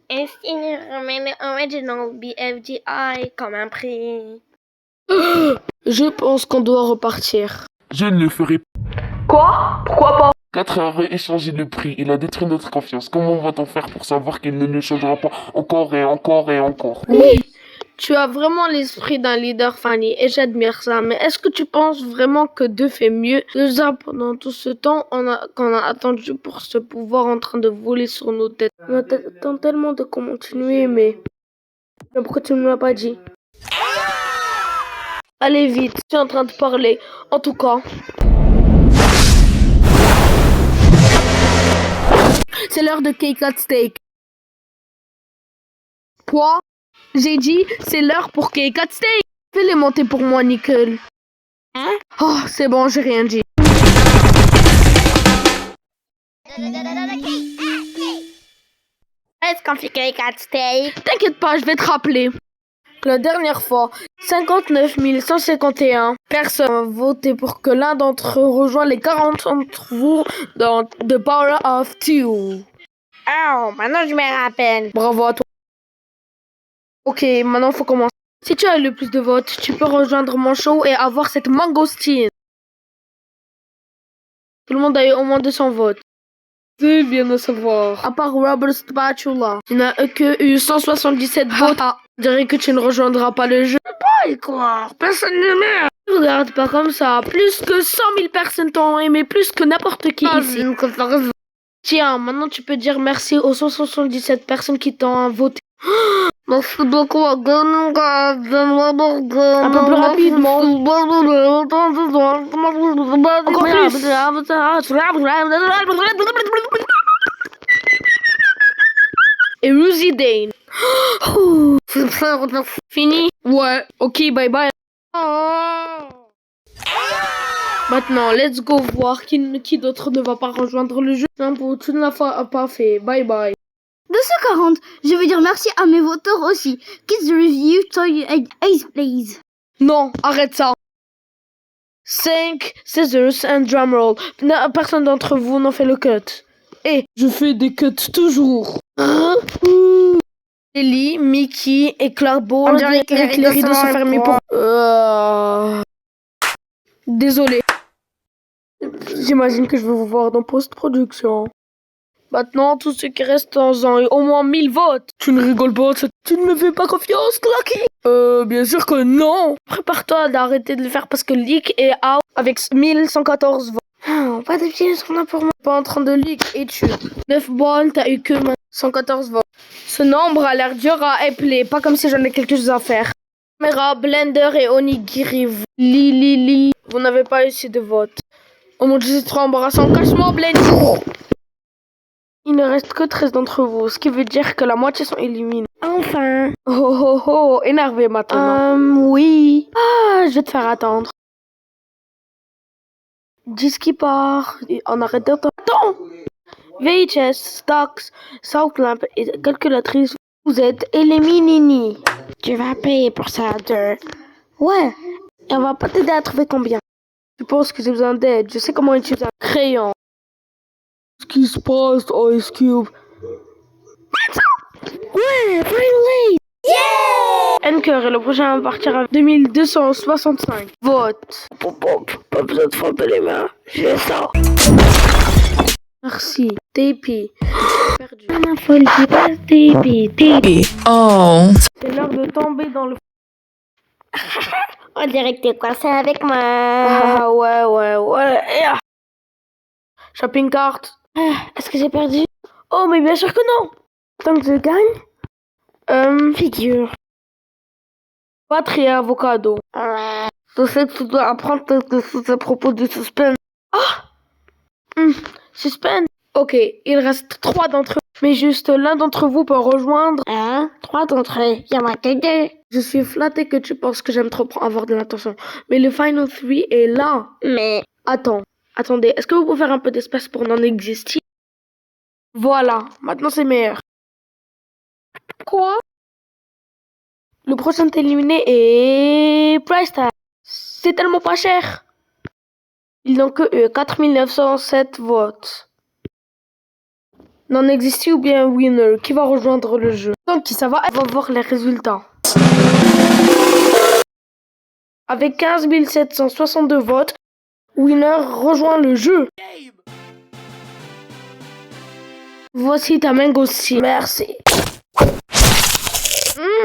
Est-ce qu'il ramène original BFGI comme un prix? Je pense qu'on doit repartir. Je ne le ferai pas. Quoi? Pourquoi pas? 4 a rééchangé le prix. Il a détruit notre confiance. Comment va-t-on faire pour savoir qu'il ne le changera pas encore et encore et encore? Oui, tu as vraiment l'esprit d'un leader, Fanny, et j'admire ça. Mais est-ce que tu penses vraiment que deux fait mieux? Déjà, pendant tout ce temps, qu'on a attendu pour ce pouvoir en train de voler sur nos têtes. On attend tellement de continuer, mais pourquoi tu ne me l'as pas dit? Allez vite, je suis en train de parler. En tout cas, c'est l'heure de cake at steak. Quoi? J'ai dit, c'est l'heure pour cake at steak. Fais-les monter pour moi, Nickel. Hein? Oh, c'est bon, j'ai rien dit. Est-ce qu'on fait cake at steak? T'inquiète pas, je vais te rappeler. La dernière fois, 59 151 personnes ont voté pour que l'un d'entre eux rejoigne les 40 d'entre vous dans The Power of Two. Oh, maintenant je me rappelle. Bravo à toi. Ok, maintenant faut commencer. Si tu as le plus de votes, tu peux rejoindre mon show et avoir cette mangostine. Tout le monde a eu au moins 200 votes. C'est bien de savoir. À part Robert Spatula, tu n'as que eu 177 votes. Je dirais que tu ne rejoindras pas le jeu. Pas y croire, personne ne m'aime. Regarde pas comme ça. Plus que 100 000 personnes t'ont aimé, plus que n'importe qui ici. Tiens, maintenant tu peux dire merci aux 177 personnes qui t'ont voté. Merci beaucoup. Un peu plus rapidement. Encore plus. Et Rosie Dane. Fini? Ouais. Ok, bye bye. Maintenant, let's go voir qui d'autre ne va pas rejoindre le jeu. Tu ne l'as pas fait. Bye bye. 240. Je veux dire merci à mes voteurs aussi. Kids Review, Toy Ace Please. Non, arrête ça. 5 scissors and drumroll. Personne d'entre vous n'en fait le cut. Et je fais des cuts toujours. Ellie, Mickey et Clark Ball. On dirait que les rideaux sont fermés pour... Désolé. J'imagine que je vais vous voir dans post-production. Maintenant, tous ceux qui restent ont eu au moins 1000 votes. Tu ne rigoles pas, tu ne me fais pas confiance, Clacky? Bien sûr que non. Prépare-toi d'arrêter de le faire parce que Leak est out avec 1114 votes. Pas de pièges qu'on a pour moi. Pas en train de leak et tu. 9 balles, t'as eu que 114 votes. Ce nombre a l'air dur à épeler, pas comme si j'en ai quelque chose à faire. Caméra, Blender et Onigiri. Lili, vous n'avez pas eu assez de votes. Oh mon dieu, c'est trop embarrassant. Cache-moi, Blender. Il ne reste que 13 d'entre vous, ce qui veut dire que la moitié sont éliminés. Enfin. Oh, énervé maintenant. Oui. Ah, je vais te faire attendre. 10 qui part. Et on arrête d'attendre. Attends! VHS, Stocks, Southlamp et calculatrice, vous êtes éliminés. Tu vas payer pour ça, deux. Ouais, et on va pas t'aider à trouver combien. Tu penses que j'ai besoin d'aide? Je sais comment utiliser un crayon. Ce qui se passe, Ice Cube? Ouais, finally! Yeah! Anchor et le prochain va partir à 2265 votes. Pas besoin de frapper les mains, j'ai ça. Merci. TP. Perdu. Ma folie, TP. Oh. C'est l'heure de tomber dans le... On dirait que t'es coincé avec moi. Ah ouais. Shopping cart. Est-ce que j'ai perdu? Oh, mais bien sûr que non. Tant que je gagne. Figure. Batterie et avocado. Je sais que tu dois apprendre quelque chose à propos du suspense. Suspense. Ok, il reste 3 d'entre eux. Mais juste l'un d'entre vous peut rejoindre. 3 d'entre eux. Il y en a que 2. Je suis flatté que tu penses que j'aime trop avoir de l'attention. Mais le Final 3 est là. Mais... Attendez, est-ce que vous pouvez faire un peu d'espace pour n'en exister? Voilà, maintenant c'est meilleur. Quoi? Le prochain éliminé est... Price Tag. C'est tellement pas cher. Ils n'ont que 4907 votes. Non-existé ou bien winner, qui va rejoindre le jeu. Donc qui ça va, elle va voir les résultats. Avec 15 762 votes, winner rejoint le jeu. Voici ta mango aussi. Merci.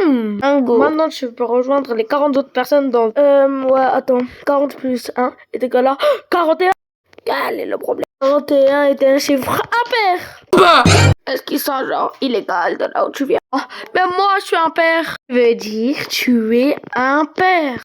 Mango. Maintenant, tu peux rejoindre les 40 autres personnes dans... ouais, attends. 40 plus 1 est égal à 41. Quel est le problème? 41 est un chiffre impair. Est-ce qu'ils sont genre illégal de là où tu viens? Mais moi, je suis impair. Ça veut dire tu es impair.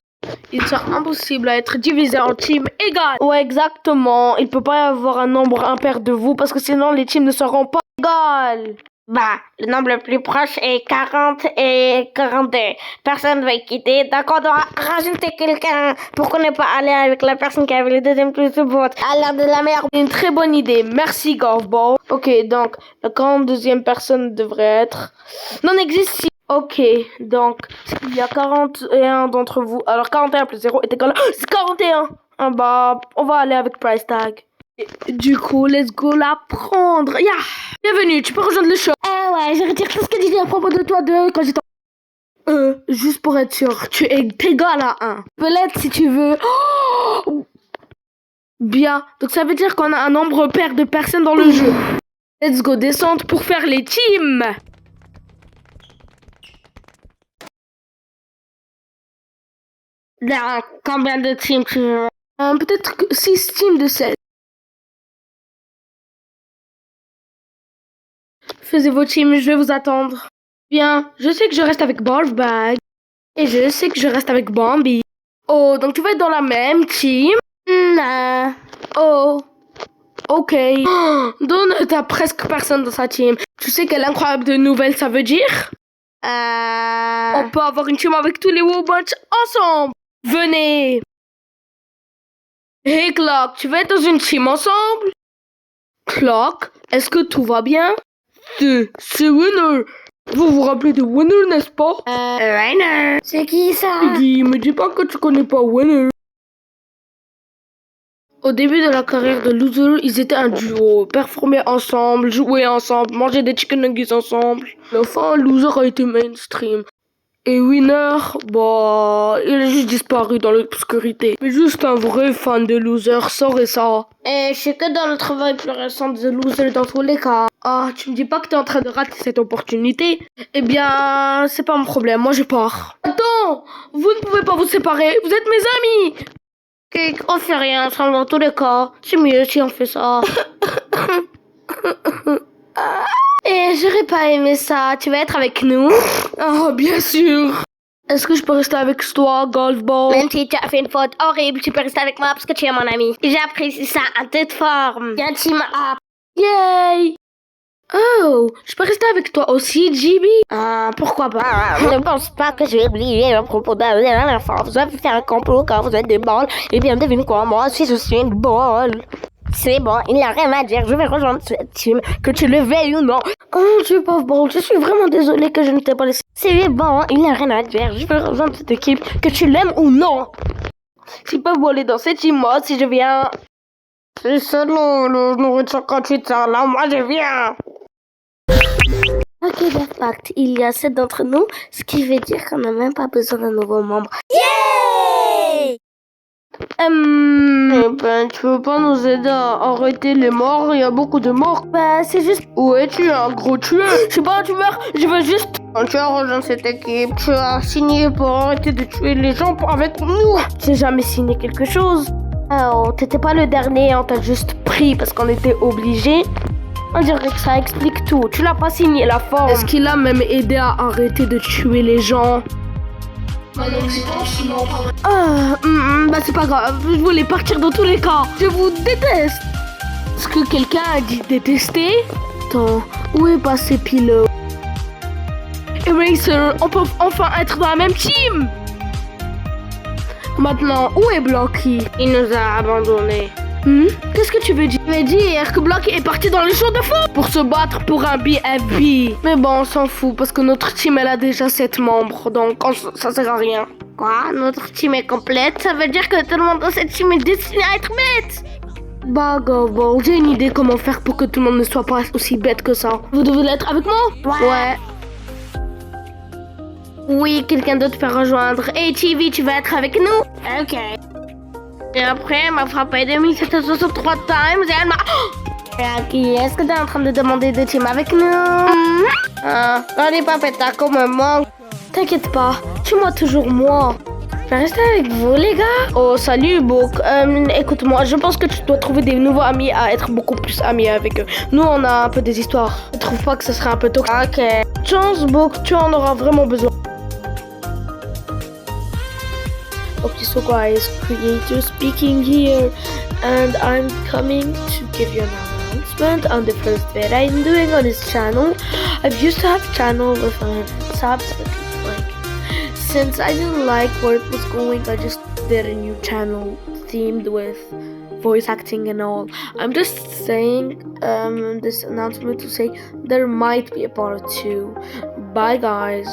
Ils sont impossibles à être divisés en teams égales. Ouais, exactement. Il peut pas y avoir un nombre impair de vous parce que sinon les teams ne seront pas égales. Bah, le nombre le plus proche est 40 et 42. Personne va quitter, donc on doit rajouter quelqu'un pour qu'on n'ait pas aller avec la personne qui avait le deuxième plus de votes. À l'air de la merde. Une très bonne idée. Merci, Golfball. Ok, donc, la 42e personne devrait être... Non existe. Ok, donc, il y a 41 d'entre vous. Alors, 41 plus 0 est égal à 41. Ah bah, on va aller avec price tag. Du coup, let's go la prendre. Yeah. Bienvenue, tu peux rejoindre le show. Ouais, je retire tout ce que j'ai dit à propos de toi quand j'étais... Juste pour être sûr, tu es égal à 1. Peut-être si tu veux. Oh, bien, donc ça veut dire qu'on a un nombre pair de personnes dans le jeu. Let's go descendre pour faire les teams. Dans combien de teams tu veux? Peut-être 6 teams de 16. Faisez vos teams, je vais vous attendre. Bien, je sais que je reste avec Ballbag. Et je sais que je reste avec Bambi. Oh, donc tu vas être dans la même team? Non. Oh, ok. Donne, t'as presque personne dans sa team. Tu sais quelle incroyable nouvelle ça veut dire? On peut avoir une team avec tous les Wobunch ensemble. Venez. Hey Clock, tu vas être dans une team ensemble? Clock, est-ce que tout va bien? C'est Winner. Vous vous rappelez de Winner, n'est-ce pas? Rainer. C'est qui ça? Piggy, me dis pas que tu connais pas Winner. Au début de la carrière de Loser, ils étaient un duo, performaient ensemble, jouaient ensemble, mangeaient des chicken nuggets ensemble. Enfin, Loser a été mainstream. Et Winner, bah, il a juste disparu dans l'obscurité. Mais juste un vrai fan de Loser saurait ça. Et je sais que dans le travail plus récent de Loser dans tous les cas. Ah, tu me dis pas que t'es en train de rater cette opportunité? Eh bien, c'est pas mon problème, moi je pars. Attends, vous ne pouvez pas vous séparer, vous êtes mes amis. Ok, on fait rien ensemble dans tous les cas. C'est mieux si on fait ça. Et j'aurais pas aimé ça. Tu vas être avec nous? Oh, bien sûr. Est-ce que je peux rester avec toi, Golfball? Même si tu as fait une faute horrible, tu peux rester avec moi parce que tu es mon ami. J'apprécie ça en toute forme. Viens, team up. Yay! Oh, je peux rester avec toi aussi, JB? Pourquoi pas? Je ne pense pas que je vais oublier à propos de la dernière fois. Vous avez fait un complot quand vous êtes des balles. Et bien, devine quoi, moi aussi je suis une balle. C'est bon, il n'y a rien à dire. Je vais rejoindre cette team, que tu le veuilles ou non. Oh, tu pauvre ball, je suis vraiment désolée que je ne t'ai pas laissé. C'est bon, il n'y a rien à dire. Je vais rejoindre cette équipe, que tu l'aimes ou non. Tu peux voler dans cette team mode si je viens. C'est selon le nourriture gratuite, ça. Là, moi, je viens. Ok, Deathpact, il y a 7 d'entre nous, ce qui veut dire qu'on n'a même pas besoin d'un nouveau membre. Yay! Ben, tu veux pas nous aider à arrêter les morts? Il y a beaucoup de morts. Bah, c'est juste... Ouais, tu es un gros tueur. Je suis pas un tueur, je veux juste... Quand tu as rejoint cette équipe, tu as signé pour arrêter de tuer les gens avec nous. J'ai jamais signé quelque chose. Oh, t'étais pas le dernier, on t'a juste pris parce qu'on était obligés. On dirait que ça explique tout. Tu l'as pas signé la forme. Est-ce qu'il a même aidé à arrêter de tuer les gens? Bah c'est pas grave, je voulais partir dans tous les cas. Je vous déteste. Est-ce que quelqu'un a dit détester? Attends, où est passé Pillow? Eraser, on peut enfin être dans la même team. Maintenant, où est Blocky? Il nous a abandonnés. Qu'est-ce que tu veux dire? Tu veux dire que Blocky est parti dans le champ de feu pour se battre pour un BFB. Mais bon, on s'en fout parce que notre team elle a déjà 7 membres, donc ça sert à rien. Quoi? Notre team est complète? Ça veut dire que tout le monde dans cette team est destiné à être maître? Bah, bon, j'ai une idée comment faire pour que tout le monde ne soit pas aussi bête que ça. Vous devez l'être avec moi? Ouais. Oui, quelqu'un d'autre peut rejoindre. Hey, Chibi, tu vas être avec nous? Ok. Et après, elle m'a frappé 2763 times et elle m'a... Rocky, est-ce que t'es en train de demander de team avec nous? Ah, allez, papeta, comme un manque. T'inquiète pas, tue-moi toujours moi. Je vais rester avec vous, les gars. Oh, salut, Book. Écoute-moi, je pense que tu dois trouver des nouveaux amis à être beaucoup plus amis avec eux. Nous, on a un peu des histoires. Je trouve pas que ce serait un peu toxique? Ok. Chance, Book, tu en auras vraiment besoin. Okay, so guys, creator speaking here, and I'm coming to give you an announcement on the first video I'm doing on this channel. I've used to have a channel with subs, but like, since I didn't like where it was going, I just did a new channel themed with voice acting and all. I'm just saying this announcement to say there might be a part 2. Bye guys.